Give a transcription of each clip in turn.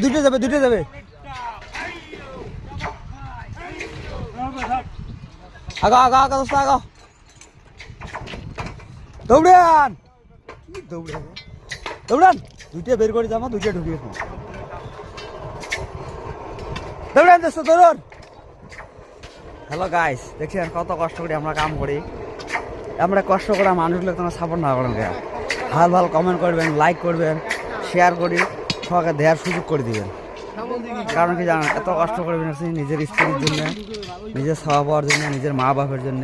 দুটো যাবে আগা দৌড়ান দুইটা বের করে যাবো দুইটা ঢুকিয়ে দৌড়ান দৌড়ন। হ্যালো গাইস, দেখছেন কত কষ্ট করে আমরা কাম করি। আমরা কষ্ট করা মানুষগুলো তোমরা সাপোর্ট না করেন, ভালো কমেন্ট করবেন, লাইক করবেন, শেয়ার করি সবাইকে দেওয়ার সুযোগ করে দিবেন। কারণ কি জানেন, এত কষ্ট করবেন নিজের স্ত্রীর জন্য, নিজের খাওয়া পাওয়ার জন্য, নিজের মা বাপের জন্য।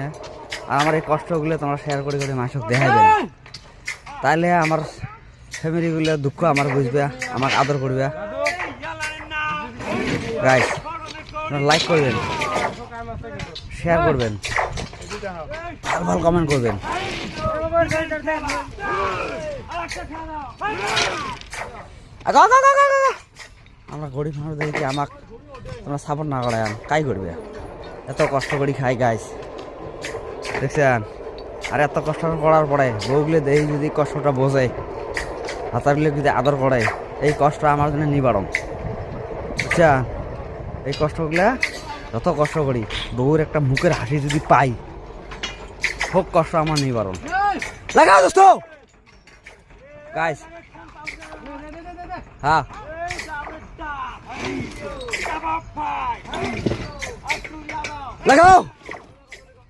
আর আমার এই কষ্টগুলো তোমরা শেয়ার করে মানুষকে দেখাবেন, তাইলে আমার ফ্যামিলিগুলো দুঃখ আমার বুঝবে, আমাকে আদর করবে। গাইস লাইক করবেন, শেয়ার করবেন, ভালো কমেন্ট করবেন। আমরা গরিব মানুষ দেখি আমাকে তোমরা সাপোর্ট না করে কাই করবে? এত কষ্ট করি খাই গাইস, দেখছেন? আর এত কষ্ট করার পরে বউগুলো দেখি যদি কষ্টটা বোঝে, হাতাগুলো যদি আদর করে, এই কষ্ট আমার জন্য নিবারণ, বুঝছেন? এই কষ্টগুলা যত কষ্ট করি বউর একটা মুখের হাসি যদি পাই, খুব কষ্ট আমার নিবারণ। লাগাও দোস্ত গাইস, হ্যাঁ লাগাও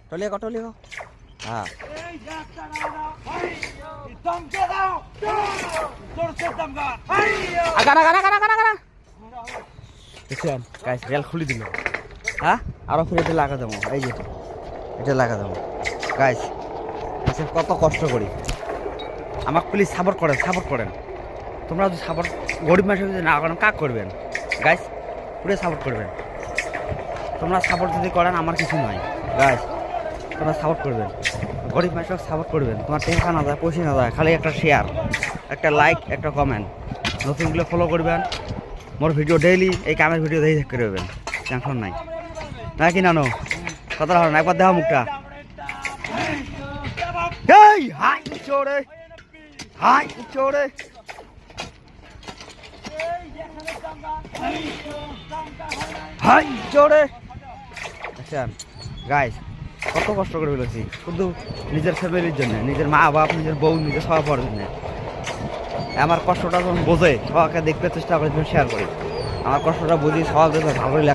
টলিয়ে গো, হ্যাঁ দেখছেন গাইস? রেল খুলে দিল, হ্যাঁ আরো ফিরে এটা লাগা দেবো, এই যে এটা লাগা দেবো গাইস। কত কষ্ট করি, আমাকে প্লিজ সাপোর্ট করেন। তোমরা যদি সাপোর্ট গরিব মানুষ যদি না করেন কাক করবেন গাইস? পুরো সাপোর্ট করবেন। তোমরা সাপোর্ট যদি করেন আমার কিছু নয় গাইস, তোমরা সাপোর্ট করবেন, গরিব মানুষকে সাপোর্ট করবেন। তোমার টেনশন না যায়, পয়সা না যায়, খালি একটা শেয়ার, একটা লাইক, একটা কমেন্ট, নতুনগুলো ফলো করবেন। মোর ভিডিও ডেইলি এই কামের ভিডিও দেখে করে দেবেন, টেনশন নাই নাকি নানো? কথা হয় না, একবার দেখা মুখটা। হাই চোরে দেখছেন গাইস? কত কষ্ট করে ফেলেছি শুধু নিজের ফ্যামিলির জন্য, নিজের মা বাপ, নিজের বউ, নিজের সবার পর জন্য। আমার কষ্টটা যখন বোঝে সবাইকে দেখতে চেষ্টা করি, শেয়ার করি। আমার কষ্টটা বুঝি সবাই ভালো